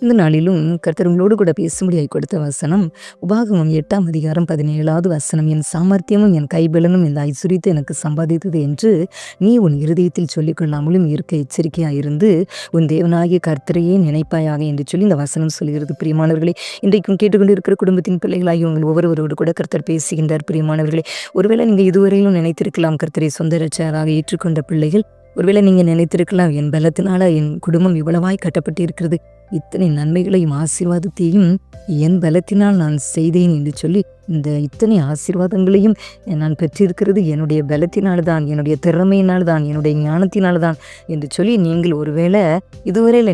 இந்த நாளிலும் கர்த்தர் உங்களோடு கூட பேசும்படியாய் கொடுத்த வசனம் உபாகமம் 8ஆம் அதிகாரம் 17வது வசனம். என் சாமர்த்தியமும் என் கைபலனும் இந்த ஐசுரித்து எனக்கு சம்பாதித்தது என்று நீ உன் இருதயத்தில் சொல்லிக்கொள்ளாமலும் இருக்க எச்சரிக்கையாயிருந்து உன் தேவனாகிய கர்த்தரையே நினைப்பாயாக என்று சொல்லி இந்த வசனம் சொல்கிறது. பிரியமானவர்களே, இன்றைக்கும் கேட்டுக்கொண்டு இருக்கிற குடும்பத்தின் பிள்ளைகளாகி உங்கள் ஒவ்வொருவரோடு கூட கர்த்தர் பேசுகின்றார். பிரியமானவர்களே, ஒருவேளை நீங்கள் இதுவரையிலும் நினைத்திருக்கலாம் கர்த்தரை சொந்த இரட்சகராக ஏற்றுக்கொண்ட பிள்ளைகள். ஒருவேளை நீங்கள் நினைத்திருக்கலாம், என் பலத்தினால என் குடும்பம் இவ்வளவாய் கட்டப்பட்டு இருக்கிறது, இத்தனை நன்மைகளையும் ஆசீர்வாதத்தையும் என் பலத்தினால் நான் செய்தேன் என்று சொல்லி இந்த இத்தனை ஆசீர்வாதங்களையும் நான் பெற்றிருக்கிறது என்னுடைய பலத்தினால்தான், என்னுடைய திறமையினால்தான், என்னுடைய ஞானத்தினால்தான் என்று சொல்லி நீங்கள் ஒருவேளை இதுவரையில்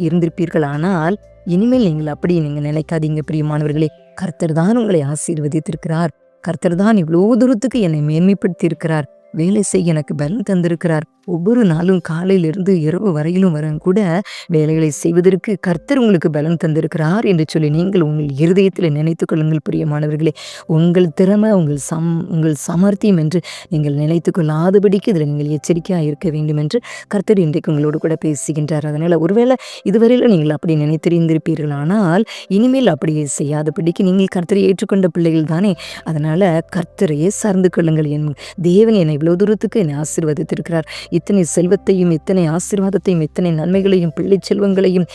இருந்திருப்பீர்கள். ஆனால் இனிமேல் நீங்கள் அப்படி நீங்கள் நினைக்காதீங்க பிரியமானவர்களே. கர்த்தர் தான் உங்களை ஆசீர்வதித்திருக்கிறார். கர்த்தர் தான் இவ்வளோ தூரத்துக்கு என்னை மேன்மைப்படுத்தி இருக்கிறார். வேலை செய்ய எனக்கு பலன் தந்திருக்கிறார். ஒவ்வொரு நாளும் காலையிலிருந்து இரவு வரையிலும் கூட வேலைகளை செய்வதற்கு கர்த்தர் உங்களுக்கு பலன் தந்திருக்கிறார் என்று சொல்லி நீங்கள் உங்கள் இருதயத்தில் நினைத்து கொள்ளுங்கள் பிரியமானவர்களே. உங்கள் திறமை, உங்கள் சாமர்த்தியம் என்று நீங்கள் நினைத்து கொள்ளாதபடிக்கு இதில் நீங்கள் எச்சரிக்கையாக இருக்க வேண்டும் என்று கர்த்தர் இன்றைக்கு உங்களோடு கூட பேசுகின்றார். அதனால் ஒருவேளை இதுவரையில் நீங்கள் அப்படி நினைத்திருந்திருப்பீர்கள். ஆனால் இனிமேல் அப்படியே செய்யாதபடிக்கு நீங்கள் கர்த்தரை ஏற்றுக்கொண்ட பிள்ளைகள் தானே. அதனால் கர்த்தரையே சார்ந்து கொள்ளுங்கள். என் தேவன் என்னை இவ்வளோ தூரத்துக்கு என்னை ஆசீர்வதித்திருக்கிறார். இத்தனை செல்வத்தையும், இத்தனை ஆசீர்வாதத்தையும், இத்தனை நன்மைகளையும், பிள்ளை செல்வங்களையும்,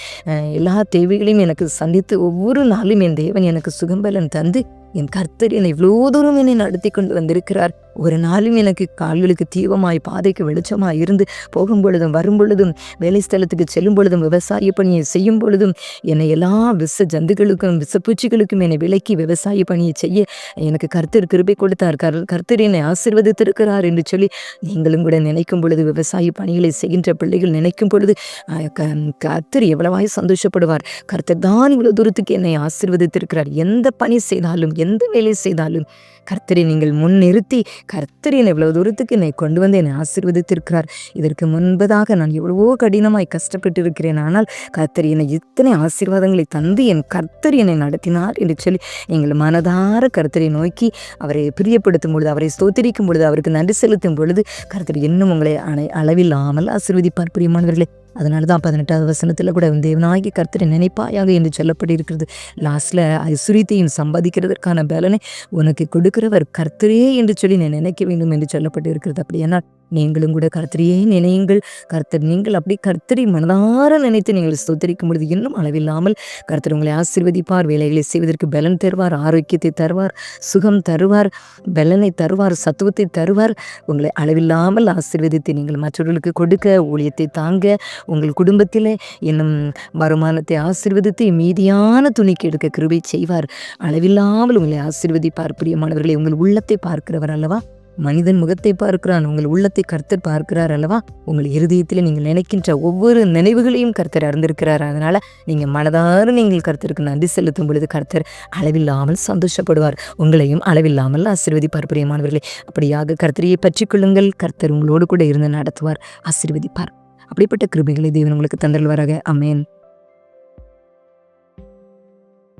எல்லா தேவைகளையும் எனக்கு சந்தித்து ஒவ்வொரு நாளும் என் தேவன் எனக்கு சுகம்பலன் தந்து என் கர்த்தர் என்னை இவ்வளோ தூரம் என்னை நடத்தி கொண்டு வந்திருக்கிறார். ஒரு நாளும் எனக்கு கால்களுக்கு தீபமாய், பாதைக்கு வெளிச்சமாய் இருந்து போகும் பொழுதும் வரும் பொழுதும், வேலை ஸ்தலத்துக்கு செல்லும் பொழுதும், விவசாய பணியை செய்யும் பொழுதும் என்னை எல்லா விஷ ஜந்துக்களுக்கும் விஷப்பூச்சிகளுக்கும் என்னை விலக்கி விவசாய பணியை செய்ய எனக்கு கர்த்தர் கிருபை கொடுத்தார். கர்த்தர் என்னை ஆசீர்வதித்திருக்கிறார் என்று சொல்லி நீங்களும் கூட நினைக்கும் பொழுது, விவசாய பணிகளை செய்கின்ற பிள்ளைகள் நினைக்கும் பொழுது கர்த்தர் எவ்வளவாய் சந்தோஷப்படுவார். கர்த்தர் தான் இவ்வளோ தூரத்துக்கு என்னை ஆசீர்வதித்திருக்கிறார். எந்த பணி செய்தாலும், எந்த வேலை செய்தாலும் கர்த்தரை நீங்கள் முன்னிறுத்தி, கர்த்தர் என்னை இவ்வளவு தூரத்துக்கு என்னை கொண்டு வந்து என்னை ஆசீர்வதித்திருக்கிறார். இதற்கு முன்பதாக நான் எவ்வளவோ கடினமாய் கஷ்டப்பட்டு இருக்கிறேன். ஆனால் கர்த்தர் என்னை இத்தனை ஆசீர்வாதங்களை தந்து என் கர்த்தர் என்னை நடத்தினார் என்று சொல்லி நீங்கள் மனதார கர்த்தரை நோக்கி அவரை பிரியப்படுத்தும் பொழுது, அவரை ஸ்தோத்திரிக்கும் பொழுது, அவருக்கு நன்றி செலுத்தும் பொழுது கர்த்தர் இன்னும் உங்களை அளவில்லாமல் ஆசீர்வதிப்பார் பிரியமானவர்களே. அதனால தான் 18வது வசனத்தில் கூட தேவனாகிய கர்த்தரை நினைப்பாயாக என்று சொல்லப்பட்டிருக்கிறது. லாஸ்ட்ல ஐசுரியத்தையும் சம்பாதிக்கிறதற்கான பலனை உனக்கு கொடுக்கிறவர் கர்த்தரே என்று சொல்லி நான் நினைக்க வேண்டும் என்று சொல்லப்பட்டு இருக்கிறது. அப்படியானால் நீங்களும் கூட கர்த்தரையே நினையுங்கள். நீங்கள் அப்படி கர்த்தரை மனதார நினைத்து நீங்கள் ஸ்தோத்திரிக்கும் பொழுது இன்னும் அளவில்லாமல் கர்த்தர் உங்களை ஆசீர்வதிப்பார். வேலைகளை செய்வதற்கு பலன் தருவார், ஆரோக்கியத்தை தருவார், சுகம் தருவார், பலனை தருவார், சத்துவத்தை தருவார். உங்களை அளவில்லாமல் ஆசீர்வதித்து நீங்கள் மற்றவர்களுக்கு கொடுக்க, ஊழியத்தை தாங்க, உங்கள் குடும்பத்தில் இன்னும் வருமானத்தை ஆசீர்வதித்து மீதியான துணிக்கு எடுக்க கிருபை செய்வார். அளவில்லாமல் உங்களை ஆசீர்வதிப்பார். பிரியமானவர்களை, உங்கள் உள்ளத்தை பார்க்கிறவர் அல்லவா? மனிதன் முகத்தை பார்க்கிறான், உங்கள் உள்ளத்தை கர்த்தர் பார்க்கிறார் அல்லவா? உங்கள் இருதயத்தில் நீங்கள் நினைக்கின்ற ஒவ்வொரு நினைவுகளையும் கர்த்தர் அறிந்திருக்கிறார். அதனால நீங்கள் மனதார நீங்கள் கர்த்தருக்கு நன்றி செலுத்தும் பொழுது கர்த்தர் அளவில்லாமல் சந்தோஷப்படுவார். உங்களையும் அளவில்லாமல் ஆசீர்வதிப்பார். பிரியமானவர்களே, அப்படியாக கர்த்தரையை பற்றி கொள்ளுங்கள். கர்த்தர் உங்களோடு கூட இருந்து நடத்துவார், ஆசீர்வதிப்பார். அப்படிப்பட்ட கிருபைகளை தேவன் உங்களுக்கு தந்தல்வாராக. ஆமென்.